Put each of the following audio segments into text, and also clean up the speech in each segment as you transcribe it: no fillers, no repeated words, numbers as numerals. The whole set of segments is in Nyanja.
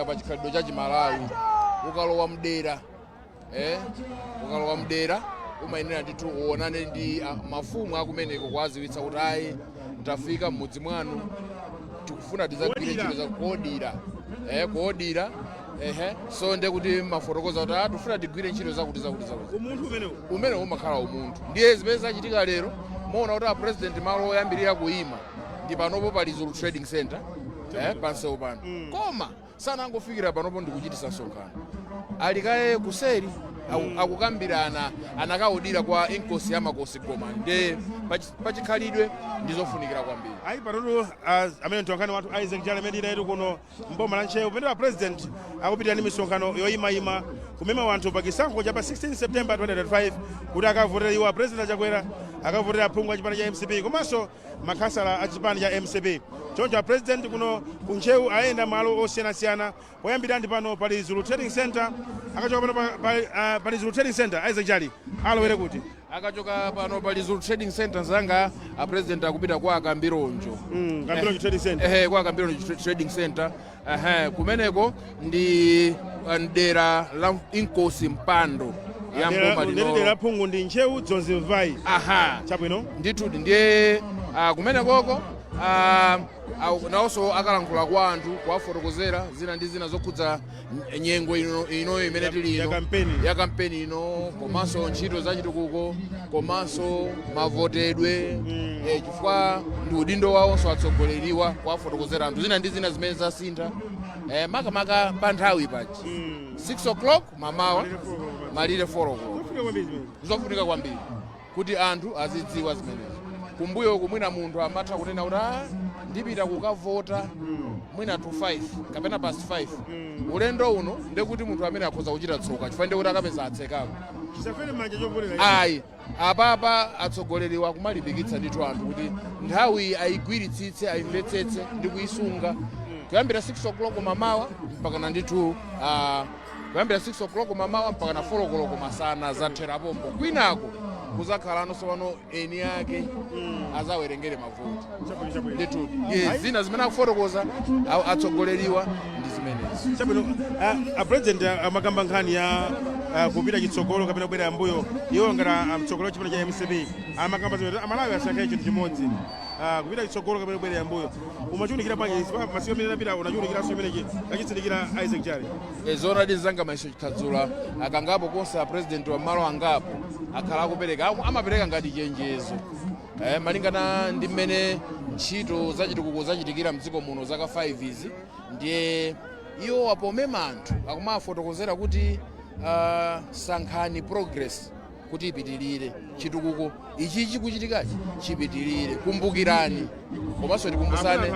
pachikhalidwe cha Malawi ukalowa mdera ukalowa mdera umayenera ndithu uonane ndi mafumu akumeneko kuwaziwitsa kuti ayi tafika mmudzi mwanu tikufuna tizagwire ntchito za kuodira so nde kuti mafotokoza kuti tufuna tigwire ntchito zakuti umunthu umene umakhala umunthu ndiye zimene zachitika lero muona kuti president malo oyambirira kuima ndi panopo pa Lizulu Trading Center pansewu pano koma sanangofikira panopo ndikuchitisa msonkhano alikaye kuseri akukambirana anakaudira kwa inkosi ya makosi koma nde pachikhalidwe ndizofunikira kwambiri ayi panoto amene mtonkhani wathu Isaac Jale medina yetu kuno mboma la Ntcheu pamene president akupitira ndi misonkhano yoyimayima kumema wanthu pa chisankho cha pa 16 September 2025 kuti akavotera iwo president Chakwera akavotera aphungu a chipani cha MCP komanso makhansala a chipani cha MCP choncho president kuno ku Ntcheu ayenda malo osiyanasiyana poyambira ndi pano pa Lizulu Trading Center akachoka pano pa Lizulu Trading Center Isaac Jale alowere kuti akachoka pano pa Lizulu Trading Center zanga president akupita kwa Kambironjo Kambironjo Trading Center kwa Kambironjo Trading Center kumeneko ndi ndera la inkosi mpando ndera phungu ndi Ntcheu Dzonzi Mvai chabwino ndithu ndiye kumenekoko nawonso akalankhula kwa anthu kuwafotokozera zina ndi zina zokhudza nyengo ino imene tili ino ya kampeni ino komanso ntchito zachitukuko komanso mavotedwe chifukwa ndi udindo wawonso atsogoleriwa kuwafotokozera anthu zina ndi zina zimene zasintha makamaka pa nthawi pachi 6 o'clock mamawa malire 4 o'clock zofunika kwambiri kuti anthu azidziwa zimenezo kumbuyo kumwina munthu amatha kunena kuti ndipita kukavota mwina to 5 kapena past 5 ulendo uno ndekuti munthu amene akhoza kuchita tsoka chifukwa ndikuti akapeza atsekako ayi apapa atsogoleriwa kumalimbikitsa ndithu anthu kuti nthawi ayigwiritsitse ayimvetsetse ndi kuyisunga kuyambira 6 o'clock mamawa mpakana ndithu kuyambira 6 o'clock mamawa mpakana 4 o'clock masana zatherapombo kwinako kuzakhala sopano eni yake azawerengere mavoti ndithu zina zimene akufotokoza atsogoleriwa ndi zimenezi chabwino president amakamba nkhani ya kupita chitsogolo kapena kubwera mbuyo iwo ngati mtsogolo chipani cha MCP amakamba zoti Malawi asankhe chinthu chimodzi kupita chitsogolo kapena kubwera mbuyo umachiunikira panje masiku amene anapita unachiunikiranso imenechi achitsindikira Isaac Jale zona dinzanga maiso chikhadzula akangapo konse president wa malo angapo akhala akupereka amapereka ngati chenjezo malingana ndi mmene ntchito zachitukuko zachitikira mdziko muno zaka 5 izi ndiye iwo apomema anthu akumafotokozera kuti sankhani progress kuti ipitirire chitukuko ichi chikuchitikachi chipitirire kumbukirani komanso tikumbusane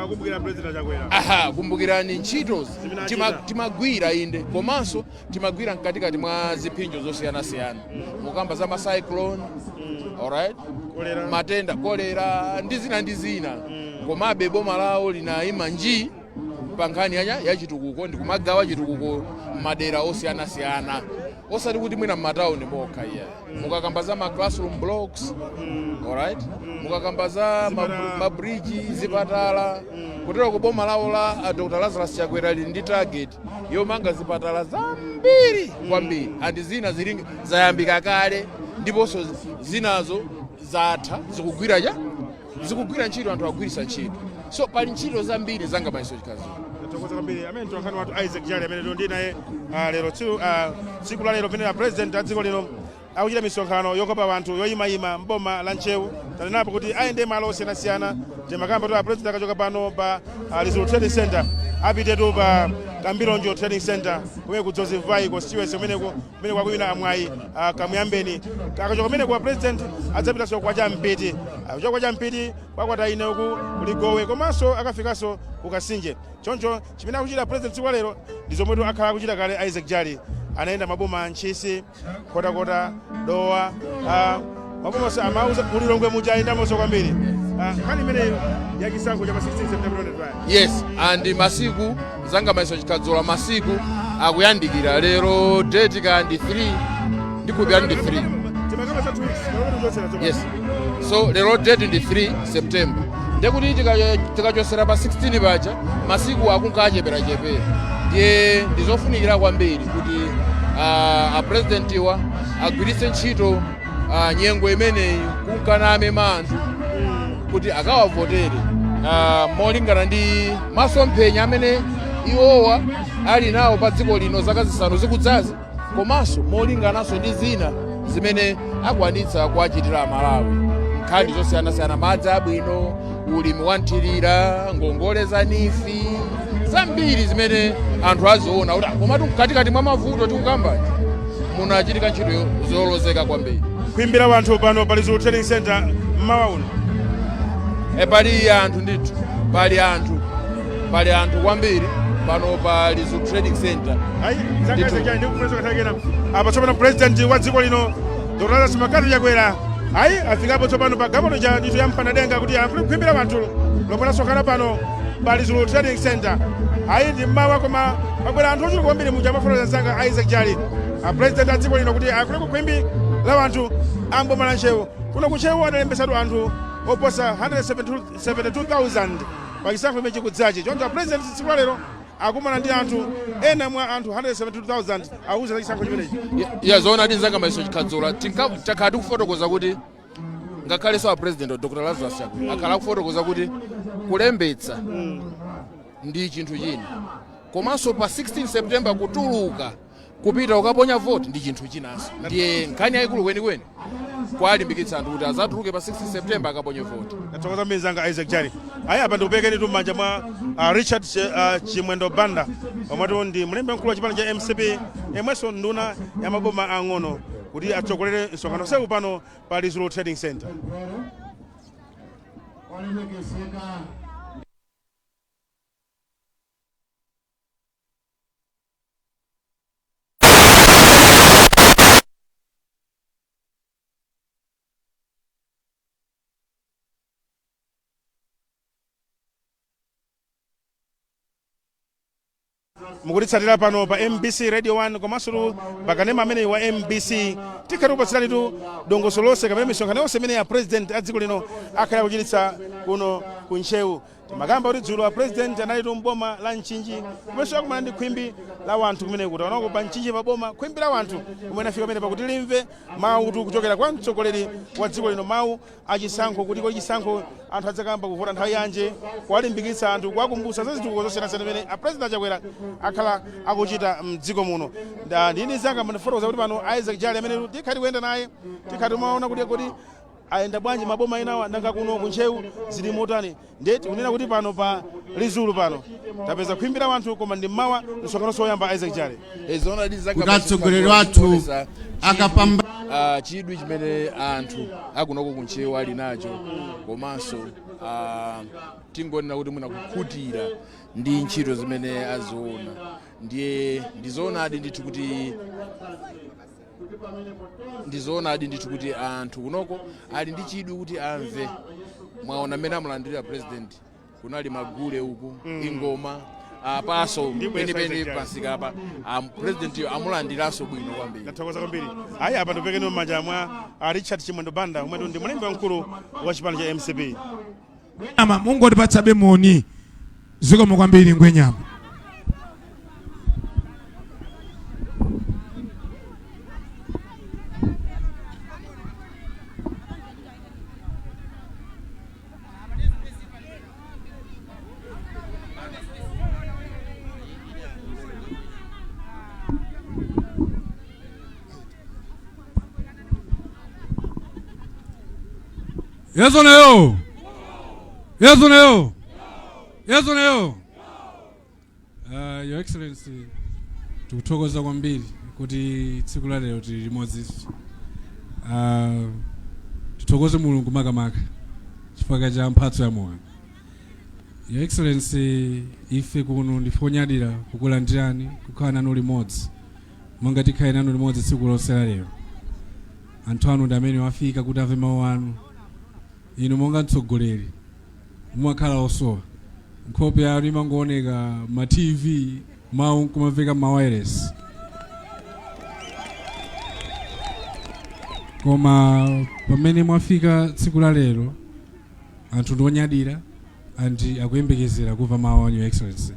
kumbukirani ntchitozi timagwira inde komanso timagwira mkatikati mwa ziphinjo zosiyanasiyana mukamba za macyclone alright matenda kolera ndi zina komabe boma lawo linayima njii pa nkhani ya chitukuko ndi kumagawa chitukuko m'madera osiyanasiyana osati kuti mwina m'matawuni mokha mukakamba za ma classroom blocks alright mukakamba za mabridge zipatala kutero ku boma lawo la Dr. Lazarus Chakwera lili ndi target yomanga zipatala zambiri kwambiri andi zina zili zayambika kale ndiponso zinazo zatha zikugwira ntchito anthu agwirisa ntchito so pali ntchito zambiri zanga maiso chikazula tokoza kwambiri amene mtonkhani wathu Isaac Jale amene ndi naye lero tsiku la lero pamene president a dziko lino akuchita misonkhano yokopa anthu yoyimayima mboma la Ntcheu tanenapo kuti ayende malo osiyanasiyana temakamba kuti president akachoka pano pa Lizulu Trading Center apitetu pa Kambironjo Trading Center kumene ku Dzonzi Mvai constituency kumene kwakuwina amwayi kamuyambeni akachoka kumene kwa president adzapitanso kwa Champiti akuchoka kwa Champiti kwakwata ine uku kuligowe komanso akafikanso kukasinje choncho chimene akuchita president tsiku lero ndi zomwetu akhala akuchita kale Isaac Jale anayenda maboma Ntchisi kotakota Dowa maboma Mawu mulilongwe muja ayendamonso kwambiri nkhani imeneyo ya chisankho cha 16 September 2025 yes and masiku zanga maiso chikhadzula masiku akuyandikira lero date kandi 3 ndikupya ndi 3 yes so lero date ndi 3 September ndekuti tikachosera pa 16 paja masiku akunkachepera ndiye ndizofunikira kwambiri kuti apresidentiwa agwiritse ntchito nyengo imeneyi kunkaname anthu kuti akawavotere molingana ndi masomphenya amene iwowa ali nawo pa dziko lino zaka zisanu zikudzazi, komanso molingananso ndi zina zimene akwanitsa kuwachitira Malawi, nkhani zosiyanasiyana, madzi abwino, ulimi wa nthirira, ngongole za nifi, zambiri zimene anthu aziona kuti komatu mkatikati mwa mavuto tikukamba munachitika ntchito zolozeka kwambiri. Kuimbira wanthu pano pa Lizulu Training Center mmawa uno pali anthu ndithu, pali anthu kwambiri pano pa Lizulu Training Center. Apa tsopano president wa dziko lino Dr. Chakwera afikapo tsopano pa gamoto ja ndithu ya mpanadenga kuti afune kuimbira wanthu lomwe lasonkhana pano pa Lizulu Training Center. Ndi mmawa koma pabwera anthu ochuluka kwambiri muja mafotokoza zanga Isaac Jali president wa dziko lino kuti afune kuimbira wanthu amboma la Ntcheu. Kuno ku Ntcheu adalembesatu anthu oposa 172,000 pa chisankho imene chikudzachi. Choncho president tsiku lero akumana ndi anthu ena mwa anthu 172,000 auza za chisankho chimenechi. Zoona adi nzanga maiso chikhadzula takhala tikufotokoza kuti ngakhale sawa president Dr. Lazarus Chakwera akhala kufotokoza kuti kulembetsa ndi chinthu china, komanso pa 16 September kutuluka kupita ukaponya vote ndi chinthu chinanso. Ndiye nkhani yayikulu kwenikweni kwalimbikitsa anthu kuti azatuluke pa 16 September akaponye vote. Nathokoza mzanga Isaac Jali. Apa ndikupekeni tu m'manja mwa Richard Chimwendo Banda omwe ndi mlembi mkulu wa chipani cha MCP yemwenso nduna ya maboma ang'ono kuti atsogolere msonkhano sewu pano pa Lizulu Trading Center. Mukutitsatira pano pa MBC Radio 1 komanso pakanema amene wa MBC tikhati kupatsirani tu dongosolo lonse kamene misonkhano yonse imene ya president a dziko lino akhala kuchititsa kuno ku Ntcheu. Timakamba kuti dzulo wa president anali mboma la Nchinji kumenso akumana ndi khwimbi la wanthu kumene kuti wanako pa Nchinji pa boma khwimbi la wanthu kumene afika pamene pakuti limve mawu kuchokera kwa mtsogoleri wa dziko lino, mawu achisankho kuti kwa chisankho anthu adzakamba kuvota nthawi yanje, kuwalimbikitsa anthu kuwakumbutsa za zitukuko zosiyanasiyana zimene president Chakwera akhala akuchita mdziko muno. Ndini zanga mfotokoza kuti pano Isaac Jali amene tikhati kuyenda naye tikhati maona kuti ayenda bwanji maboma enawa nanga kuno ku Ntcheu zili motani. Ndeti kunena kuti pano pa Lizulu pano tapeza kuimbira wanthu koma ndi mmawa msonkhano soyamba Isaac Jali. Kuti atsogoleri wathu akapamba chidwi chimene anthu akunoko ku Ntcheu ali nacho, komanso tingonena kuti muna kukhutira ndi ntchito zimene aziona. Ndiye ndizoonadi ndithu kuti anthu kunoko ali ndi chidwi kuti amve. Mwaona mmene amulandirira president kunali magule uku ingoma paso penipeni pasika apa president amulandiranso bwino kwambiri. Nathokoza kwambiri. Apa ndipekeni m'manja mwa Richard Chimwendo Banda umene ndi mlembi wamkulu wa chipani cha MCP. Mungotipatsa bemoni zikomo kwambiri ngwenyama. Yes or no? Yes or no? Yes or no? Your Excellency, tukuthokoza kwambiri kuti tsiku la lero tili limodzi. Tuthokoze Mulungu makamaka chifukwa cha mphatso ya moyo. Your Excellency, ife kuno ndifonyadira kukulandirani kukhala nanu limodzi monga tikhale nanu limodzi tsiku lonse la lero. Anthu anu ndi amene wafika kuti amve mawu anu. Inu monga mtsogoleri mumakhala osowa, nkhope yanu imangooneka ma TV, mawu kumamveka ma wireless. Koma pamene mwafika tsiku la lero anthu ndionyadira andi akuyembekezera kuva mawu a Your Excellency.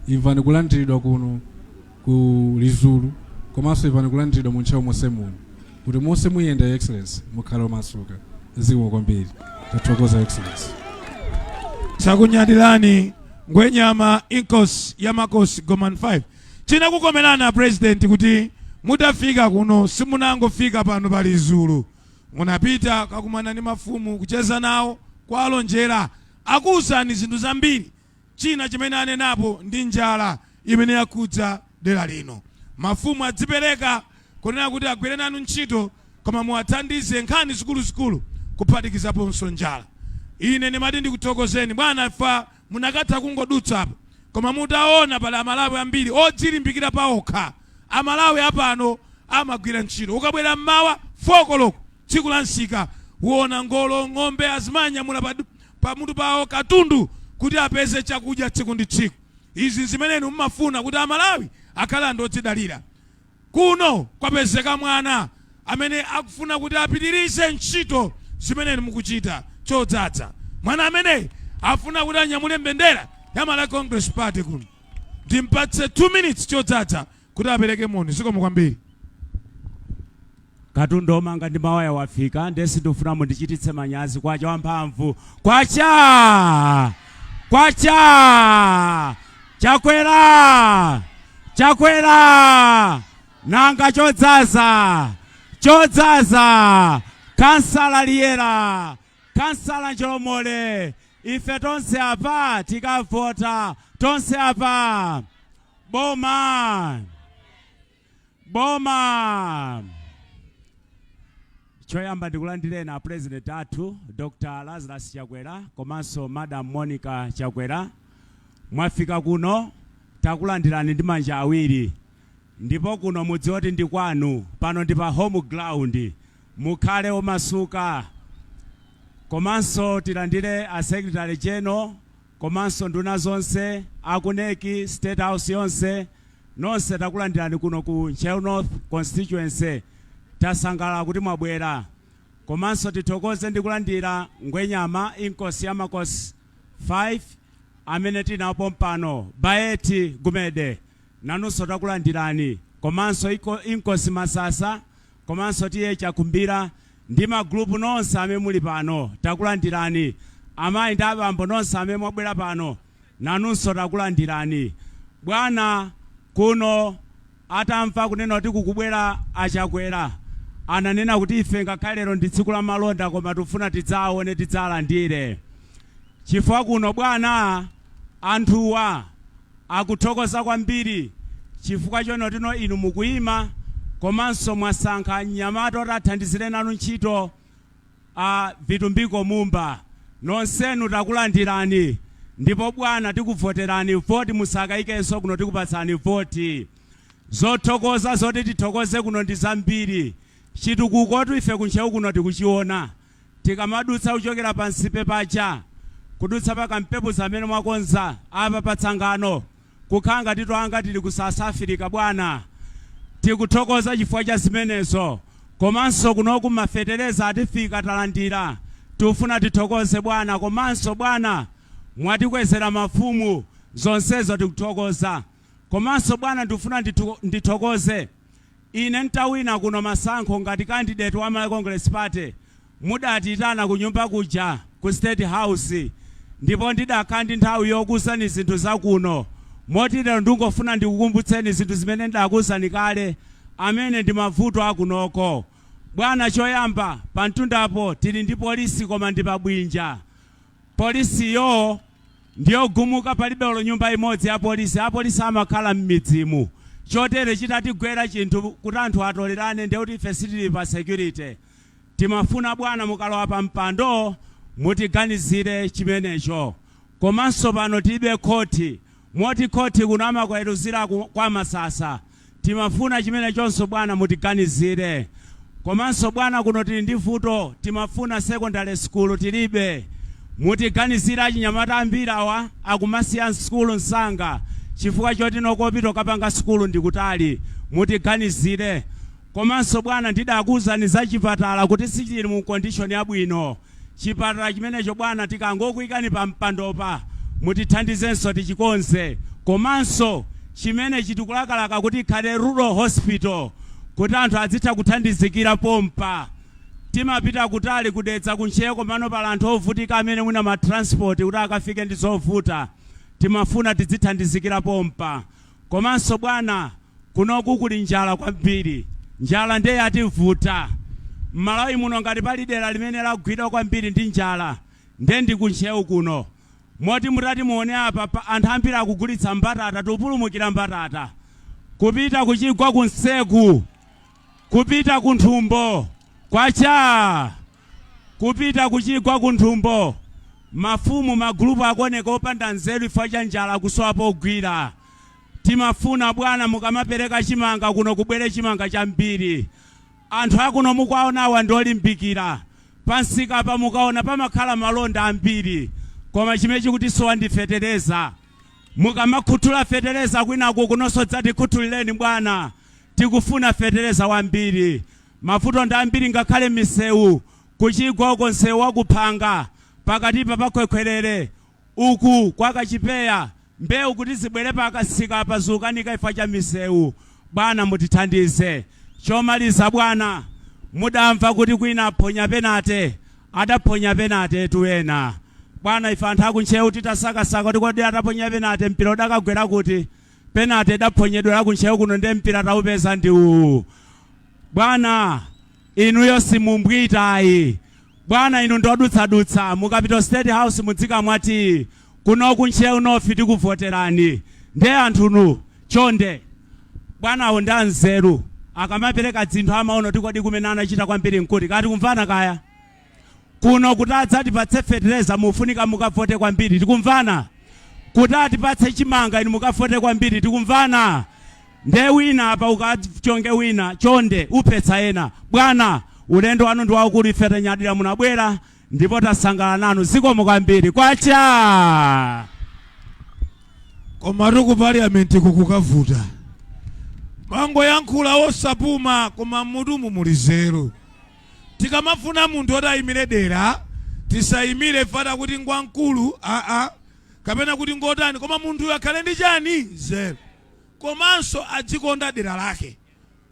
Imvani kulandiridwa kuno ku Lizulu komanso imvani kulandiridwa mu Ntcheu monse muno kuti monse muyenda Your Excellency mukhale omasuka. Zikomo kwambiri. Tathokoza Your Excellency. Sakunyadirani ngwenyama inkosi yamakosi Goman 5 china kukomelana president kuti mutafika kuno simunangofika pano pa Lizulu, munapita kakumana ni mafumu kucheza nawo kwalonjera akuuzani zinthu zambiri. China chimene anenapo ndi njala imene yakudza dera lino. Mafumu adzipereka kunena kuti agwire nanu ntchito koma muwathandize nkhani zikuluzikulu kuphatikizaponso njala. Ine ndimati ndikuthokozeni bwana fa munakatha kungodutsa apo koma mutaona pala Amalawi ambiri odzilimbikira paokha. Amalawi apano amagwira ntchito. Ukabwera mmawa 4 koloko tsiku la nsika uona ngolo ng'ombe azimanyamula pamutu pawo katundu kuti apeze chakudya tsiku ndi tsiku. Izi zimeneni mumafuna kuti Amalawi akhala ndodzidalira. Kuno kwapezeka mwana amene akufuna kuti apitirize ntchito zimeneni mukuchita chodzaza. Mwana amene afuna kuti anyamule mbendera ya Malawi Congress Party kuno. Ndimpatse 2 minutes chodzaza kuti apereke moni. Zikomo kwambiri. Katundu omanga ndi mawaya wafika ndesi ndifuna mundichititse manyazi kwacha wamphamvu. Kwacha! Kwacha! Chakwera! Chakwera! Nanga chodzaza! Chodzaza! Kansala Lero! Kansala Njolomole! Ife tonse apa tikavota tonse apa. Boma! Boma! Choyamba ndikulandire na president athu Dr. Lazarus Chakwera komanso Madam Monica Chakwera. Mwafika kuno takulandirani ndi manja awiri. Ndipo kuno mudzioti ndi kwanu, pano ndi pa home ground. Mukhale omasuka. Komanso tilandire a Secretary General komanso nduna zonse akuneki State House yonse nonse takulandirani kuno ku Ntcheu North constituency. Tasangala kuti mwabwera. Komanso tithokoze ndikulandira ngwenyama inkosi yamakosi 5 amene tinapo mpano Baeti Gumede nanunso takulandirani. Komanso inkosi Masasa komanso tiye Chakumbira ndi magrupu nonse amene muli pano takulandirani. Amayi ndi abambo nonse amene mwabwera pano nanunso takulandirani. Bwana kuno atamva kunena kuti kukubwera Achakwera ananena kuti ife ngakhale lero ndi tsiku la malonda koma tufuna tidzaone tidzalandire. Chifukwa kuno bwana anthuwa akuthokoza kwambiri chifukwa chono tino inu mukuyima komanso mwasankha Nyamata otathandizire nanu ntchito Vitumbiko Mumba. Nonsenu takulandirani ndipo bwana tikuvoterani voti musakaikenso kuno tikupatsani voti. Zothokoza zoti tithokoze kuno ndi zambiri. Chitukuko ife kuntcheu kuno tikuchiona. Tikamadutsa uchokera pansi paja kudutsa pa kampepu zamene mwakonza apa patsangano kukhanga titoanga tili ku South Africa bwana. Tikuthokoza chifukwa cha zimenezo. Komanso kunoku mafetereza atifika talandira. Tufuna tithokoze bwana. Komanso bwana mwatikwezera mafumu zonsezo tikuthokoza. Komanso bwana ndifuna ndithokoze. Ine ntawina kuno masankho ngati candidate wa Malawi Congress Party mudatitana ku nyumba kuja ku State House. Ndipo ndidakhala ndi nthawi yokuuzani zinthu zakuno. Moti lero ndingofuna ndikukumbutseni zinthu zimene ndakuuzani kale amene ndi mavuto akunoko. Bwana choyamba pa mtundapo tili ndi polisi koma ndi pabwinja. Polisi yo ndiyo gumuka palibe olo nyumba imodzi ya polisi. Apolisi amakhala m'midzimu. Chotere chitatigwera chinthu kuti anthu atolerane ndiye kuti ife sitili pa security. Timafuna bwana mukalowa pa mpando mutiganizire chimenecho. Komanso pano tilibe khoti. Moti khoti kuno amakweruzira kwa Masasa. Timafuna chimenechonso bwana mutiganizire. Komanso bwana kuno tili ndi vuto timafuna secondary school tilibe. Mutiganizira Chinyamata ambiri awa akumasiya school Nsanga. Chifukwa choti nokopito kapanga school ndikutali. Mutiganizire. Komanso bwana ndidakuuzani za chipatala kuti sichili mu condition yabwino. chipatala chimenecho bwana tikangokuyikani pa mpandopa mutithandizenso tichikonze. Komanso chimene chitikulakalaka kuti khale rural hospital kuti anthu azitha kuthandizikira pompa. Timapita kutali kudetsa kuncheko komano pala anthu ovutika amene mwina ma transport kuti akafike ndi zovuta. Timafuna tizithandizikira pompa. Komanso bwana kunoku kuli njala kwambiri. Njala ndiye yativuta. Malawi muno ngati pali dera limene lagwidwa kwambiri ndi njala ndi ku Ntcheu kuno. Moti mutati muone apa anthu ambiri akugulitsa mbatata tupulumukira mbatata. Kupita kuchigwa kunseku. Kupita kunthumbo. Kwacha. Kupita kuchigwa kunthumbo. Mafumu magrupu akoneka opanda nzeru ifa cha njala kusowapo ogwira. Timafuna bwana mukamapereka chimanga kuno kubwere chimanga chambiri. Anthu akuno mukaonawa ndi olimbikira. Pansika pa mukaona pamakhala malonda ambiri. Koma chimechi kuti sowa ndi fetereza. Mukamakhuthula fetereza kwinako kunonso dzatikuthulireni bwana. Tikufuna fetereza wambiri. Mafuto ndi ambiri ngakhale misewu. Kuchigwa uko nsewu wakuphanga. Pakati pa pakhwekhwerere. Uku kwa kachipeya. Mbewu kuti zibwere pakasika pazukanika ifa cha misewu. Bwana mutithandize. Chomaliza bwana. Mudamva kuti kwina aphonya penate. Adaphonya penate tuwena. Bwana ifa anthu aku Ntcheu titasakasaka kuti kodi ataphonya penate mpira udakagwera kuti. Penate daphonyedwera ku Ntcheu kuno ndi mpira taupeza ndi uwu. Bwana inuyo simumbwitayi. Bwana inu ndodutsa mukapita State House mudzika mwati kuno ku Ntcheu nofi tikuvoterani. Ndiye anthunu chonde. Bwana awo nda nzeru. Akamapereka dzinthu amaono tikodi kumene anachita kwambiri nkuti kati kumvana kaya. Kuno kuti adzatipatse fetereza mufunika mukavote kwambiri tikumvana. Kuti atipatse chimanga inu mukavote kwambiri tikumvana. Nde wina apa ukachonge wina chonde upetsa ena. Bwana ulendo wanu ndi waukulu ife tanyadira munabwera ndipo tasangala nanu zikomo kwambiri. Kwacha. Koma ku parliament kukukavuta. Mango yankhula osapuma koma mudumu muli zero. Tikamafuna munthu otayimire dera tisayimire fada kuti ngwankulu kapena kuti ngotani koma munthu akhale ndi chani zero. Komanso adzikonda dera lake.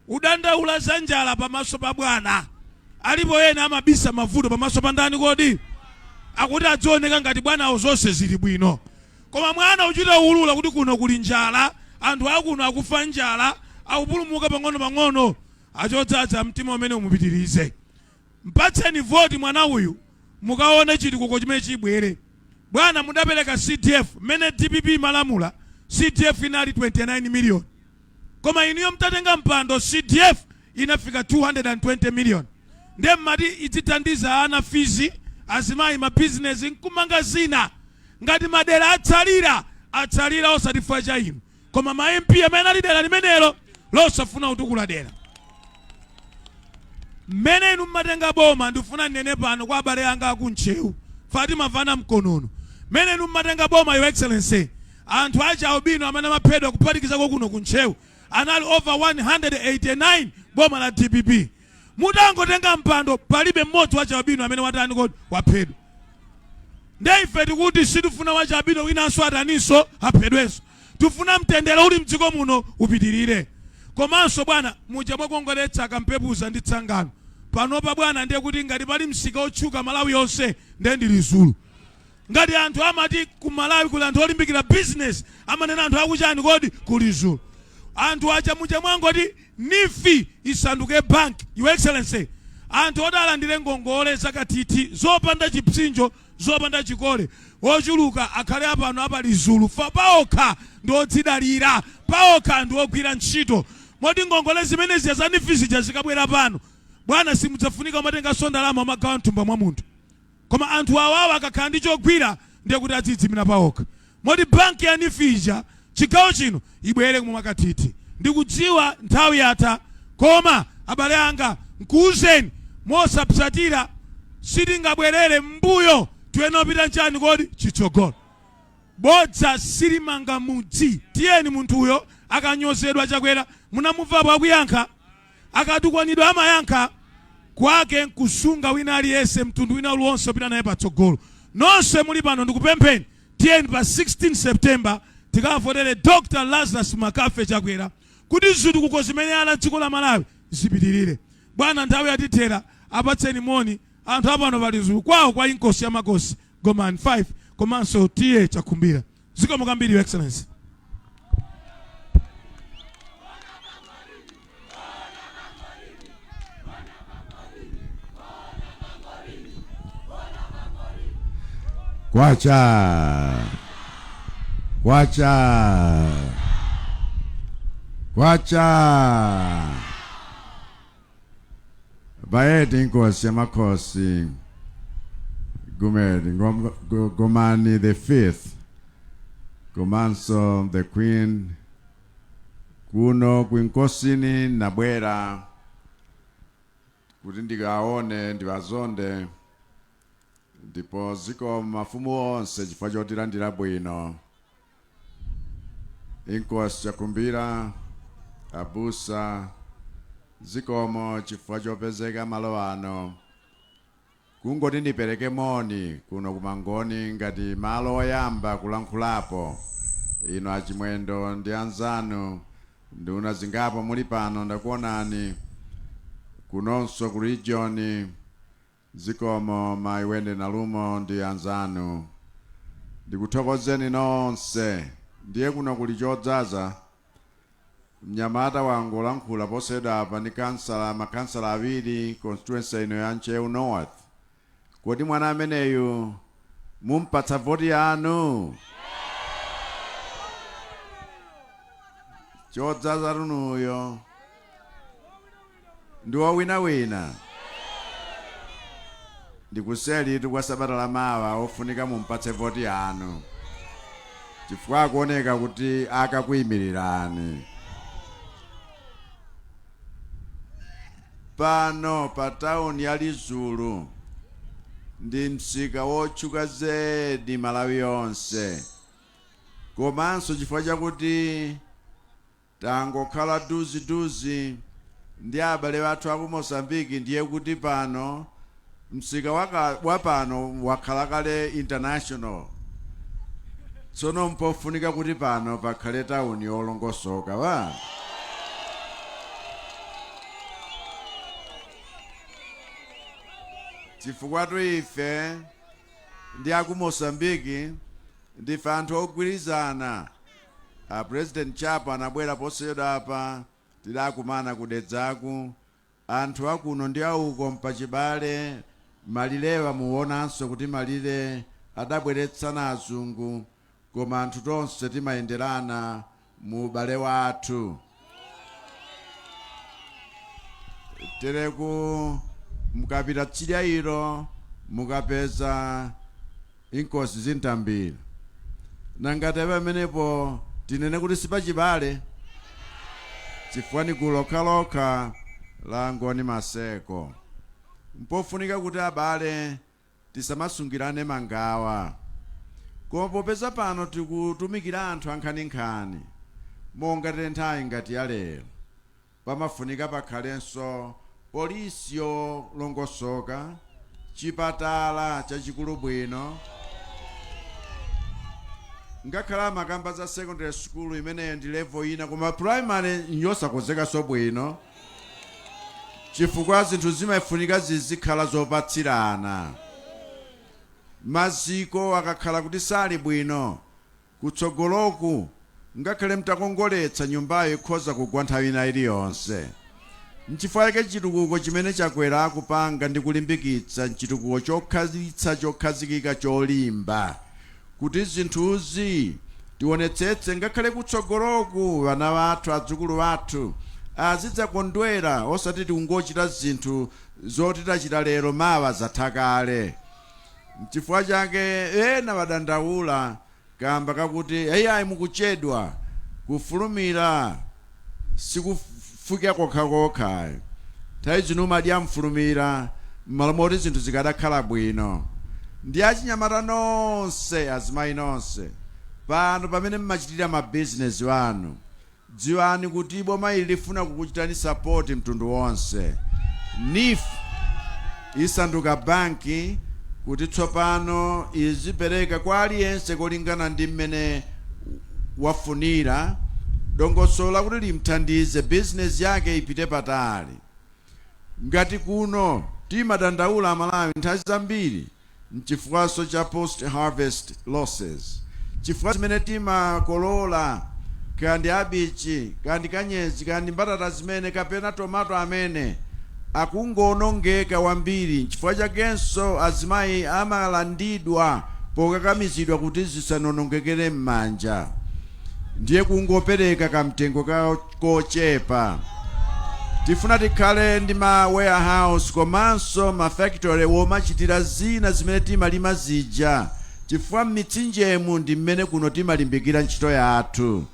Udandaula za njala pamaso pa bwana. Alipo ena amabisa mavuto pamaso pa ndani kodi. Akuti adzioneka ngati bwana zonse zili bwino. Koma mwana uchita ulula kuti kuno kuli njala, anthu akuno akufa njala, akupulumuka pang'ono. Achotsa mtima umene umupitirize. Mpatseni voti mwana uyu mukaone chitukuko chimene chibwere. Bwana mudapereka CDF mene DPP malamula CDF inali 29 million. Koma iniyo mtatenga mpando CDF inafika 220 million. Ndiye mmati idzithandiza ana fizi azimayi ma business nkumanga zina. Ngati madera atsalira osatifa cha inu. Koma ma MP amene ali dera limenelo losafuna utukula dera. Mene inu mmatenga boma ndifuna nene pano kwa abale anga aku Ntcheu. Fatima Vana Mkonono. Mene inu mmatenga boma your excellency. Anthu acha obino amene maphedwa kuphatikiza kuno ku Ntcheu. Anali over 189 boma la DPP. Mutangotenga mpando palibe mmodzi wacha obino amene watani kodi waphedwa. Ndiye ife tikuti sitifuna wacha obino winanso ataniso aphedwenso. Tufuna mtendere uli mdziko muno upitirire. Komanso bwana muja mwakongoletsa kampepuza ndi tsangano. Panopa bwana ndiye kuti ngati pali msika otchuka Malawi yonse ndiye ndi Lizulu. Ngati anthu amati ku Malawi kuli anthu olimbikira business amanena anthu akuchani kodi ku Lizulu. Anthu acha muja mwangoti nifi isanduke bank your excellency. Anthu odalandire ngongole zakatiti zopanda chipsinjo zopanda chikole. Ochuluka akhale apano apa Lizulu fa paokha ndi odzidalira paokha ndi ogwira ntchito. Moti ngongole zimenezi yazanifisi jazikabwera pano. Bwana simudzafunika umatenga sondalama magawa mtumba mwa munthu. Koma anthu awawa akakhala ndi chogwira ndiye kuti adzidzimira paokha. Moti banki ya nifija chigawo chino ibwere kumakatiti. Ndikudziwa nthawi yatha koma abale anga nkuuzeni mosapsatira sitingabwerere mbuyo tuyenopita nchani kodi chitsogolo. Bodza silimanga mudzi. Tiyeni munthu uyo akanyozedwa Chakwera munamuvapo akuyankha. Akatukwanidwa amayankha. kwake nkusunga wina aliyense mtundu wina uliwonse opita naye patsogolo. Nonse muli pano ndikupempheni tiyeni pa 16 September tikavotere Dr. Lazarus Makafe Chakwera kuti zitukuko zimene ala dziko la Malawi zipitirire. Bwana nthawi yatithera apatseni moni anthu apano pa Lizulu kwawo kwa inkosi ya makosi Goman 5 komanso tiye Chakumbira. Zikomo kwambiri Your Excellency. Kwacha Baeti inkosi ya makosi Gomani the 5th komanso the Queen kuno kwinkosini nabwera kuti ndikaone ndivazonde ndipo ziko mafumu onse chifukwa chotilandira bwino. Inkosi Chakumbira abusa zikomo chifukwa chopezeka malo ano kungoti ndipereke moni kuno kumangoni ngati malo oyamba kulankhulapo ino achimwendo ndi anzanu nduna zingapo muli pano ndakuonani kunonso ku region zikomo maiwende nalumo ndi anzanu ndikuthokozeni nonse. Ndiye kuno kuli chodzaza mnyamata wangu Kulankhula poseda apa ni makansala awiri constituency ino ya Ntcheu North. Kodi mwana ameneyu mumpatsa voti yanu? Chodzaza runuyo ndiwo wina ndikuseli kwa sabata la mawa ofunika mumpatse voti yanu chifukwa kuoneka kuti akakuyimirirani. Pano pa town ya Lizulu ndi msika wotchuka zedi Malawi yonse komanso chifukwa chakuti tangokhala duzi ndi abale bathu aku Mozambique ndiye kuti pano msika wa pano wakhala kale international. Tsono mpofunika kuti pano pakhale town yolongosoka wa. Chifukwa ife ndi aku Mozambique ndife anthu ogwirizana. President Chapa anabwera poseda apa tidakumana kudedzaku anthu akuno ndi auko mpachibale malilewa muonanso kuti malire adabweretsana azungu koma anthu tonse timayenderana mu ubale wathu. Tereku mukapita tsidya ilo mukapeza inkosi zintambira nangati pamenepo tinene kuti sipachibale chifukwa ni kulokaloka la ngoni maseko. Mpofunika kuti abale tisamasungirane mangawa koma popeza pano tikutumikira anthu ankhaninkhani monga tenthawi ngati ya lero pamafunika pakhalenso polisi yolongosoka, chipatala chachikulu bwino, ngakhala makamba za secondary school imene ndi level ina koma primary yosakonzeka so bwino chifukwa zinthu zimafunika zizikhala zopatsirana. Maziko akakhala kuti sali bwino kutsogoloku ngakhale mtakongoletsa nyumbayo ikhoza kugwa nthawi ina iliyonse. Nchifukwa chake chitukuko chimene Chakwera akupanga ndi kulimbikitsa chitukuko chokhazikika cholimba kuti zinthuzi tionetsetse ngakhale kutsogoloku vana vathu adzukulu vathu azidzakondwera osati tikungochita zinthu zoti tachita lero mawa zatha kale. Chifukwa chake ena wadandaula kamba kakuti ayi mukuchedwa kufulumira sikufika kokha tayi zinu madya mfulumira malomoti zinthu zikadakhala bwino. Ndi achinyamata nonse azimayi nonse pano pamene mmachitira ma business wanu dziwani kuti boma ili lifuna kukuchitani support mtundu wonse. isanduka banki kuti tsopano izipereka kwa aliyense kolingana ndi mmene wafunira dongosola kuti limthandize business yake ipite patali. Ngati kuno timadandaula Malawi nthawi zambiri mchifukwaso cha post harvest losses, chifukwa zimene timakolola kandi abichi kandi kanyezi kandi mbatata zimene kapena tomato amene akungonongeka wambiri, chifukwa chakenso azimayi amalandidwa pokakamizidwa kuti zisanonongekere m'manja, ndiye kungopereka kamtengo kochepa. Tifuna tikhale ndi ma warehouse komanso ma factory womachitira zina zimene timalima zija, chifukwa m'mitsinjemu ndi mmene kuno timalimbikira ntchito yathu.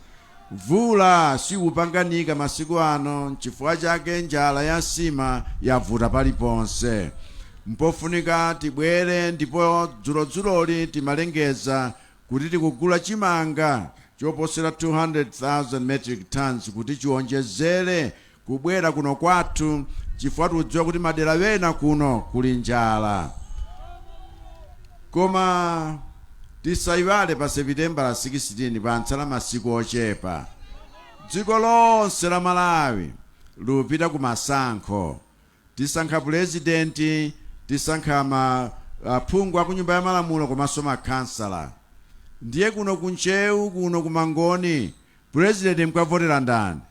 Vula siupanganika masiku ano, chifukwa chake njala ya nsima yavuta paliponse. Mpofunika tibwere ndipo dzuloli timalengeza kuti tikugula chimanga choposera 200,000 metric tons kuti chiwonjezere kubwera kuno kwathu, chifukwa tudziwa kuti madera wena kuno kuli njala. Koma tisaiwale pa September 16 pantsala masiku ochepa. Dziko lonse la Malawi lupita ku masankho. Tisankha president, tisankha aphungu aku nyumba ya malamulo komanso makhansala. Ndiye kuno ku Ntcheu, kuno ku Mangoni, president mkavotera ndani?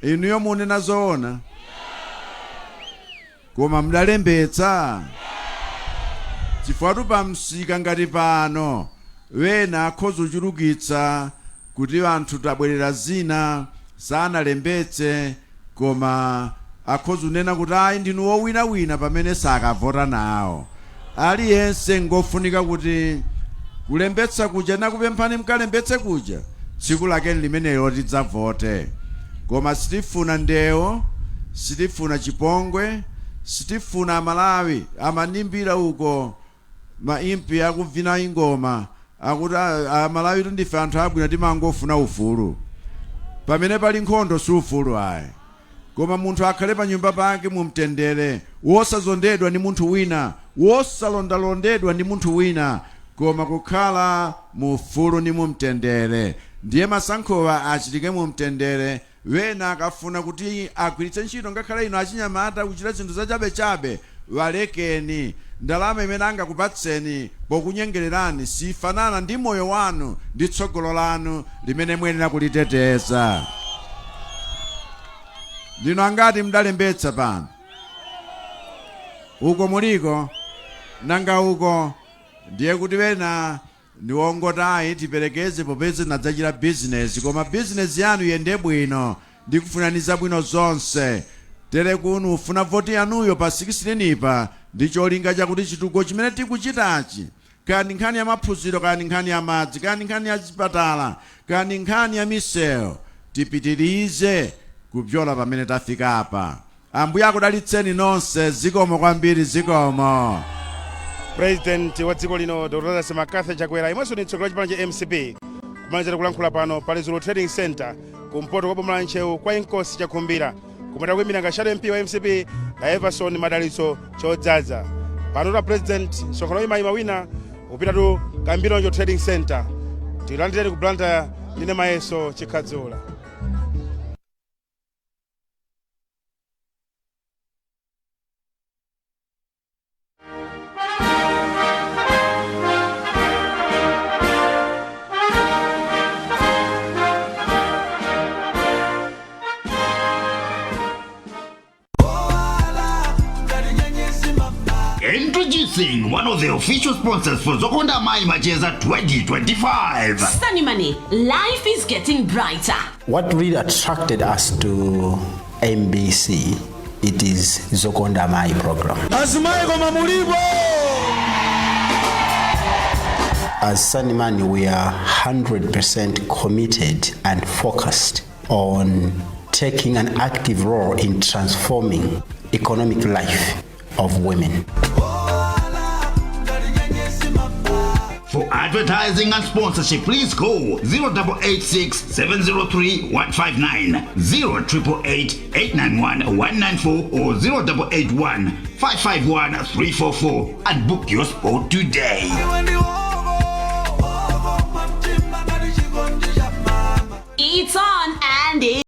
Inuyo munena zoona? Koma mdalembetsa? Chifukwa tupamsika ngati pano wena akhoza kuchulukitsa kuti anthu tabwerera zina sanalembetse, koma akhoza kunena kuti ayi ndinu wowinawina pamene sakavota nawo. Aliyense ngofunika kuti kulembetsa kuja nakupemphani mkalembetse kuja tsiku lake limenelo tidzavote. Koma sitifuna ndewo, sitifuna chipongwe, sitifuna Malawi amanimbira uko maimpi akuvina ingoma akuti Malawi tundife anthu abwino timangofuna ufulu. Pamene pali nkhondo si ufulu ayi. Koma munthu akhale pa nyumba pake mumtendere, wosazondedwa ndi munthu wina, wosalondalondedwa ndi munthu wina, koma kukhala mufulu ndi mumtendere. Ndiye masankhowa achitike mumtendere. Wena akafuna kuti agwiritse ntchito ngakhale ino achinyamata kuchita zinthu zachabechabe, walekeni. Ndalama imene angakupatseni pokunyengererani sifanana ndi moyo wanu ndi tsogolo lanu limene muyenera kuliteteza. Ndino angati mdalembetsa pano? Uko muliko? Nanga uko? Ndiye kuti wena ndiwongotayi tiperekeze popeze nadzachita business, koma business yanu yende bwino ndi kufunaniza bwino zonse. Tere kuno ufuna voti yanuyo pa 16 pa ndi cholinga chakuti chitukuko chimene tikuchitachi, kandi nkhani ya maphunziro, kandi nkhani ya madzi, kandi nkhani ya chipatala, kandi nkhani ya misewu, tipitirize kubyola pamene tafika apa. Ambuye akudalitseni nonse. Zikomo kwambiri, zikomo. President wa dziko lino Dr. Mokutha Chakwera imwenso ni tsogolo chipani cha MCP kumalizira kulankhula pano pa Lizulu Trading Center kumpoto kwa boma la Ntcheu kwa inkosi chakumbira kumata kuyimira ngashado MP wa MCP na Everson madalitso chodzaza. Pano ta president msonkhano ima wina upitatu Kambirionjo Trading Center. Tilandireni kublanta ndine Mayeso Chikhadzula. Introducing one of the official sponsors for Zokonda Mai Macheza 2025. Sanimani, life is getting brighter. What really attracted us to MBC, it is Zokonda Mai program. As Sanimani, we are 100% committed and focused on taking an active role in transforming economic life of women. For advertising and sponsorship, please call 0886 703 159, 0888 891 194 or 0881 551 344 and book your spot today. It's on and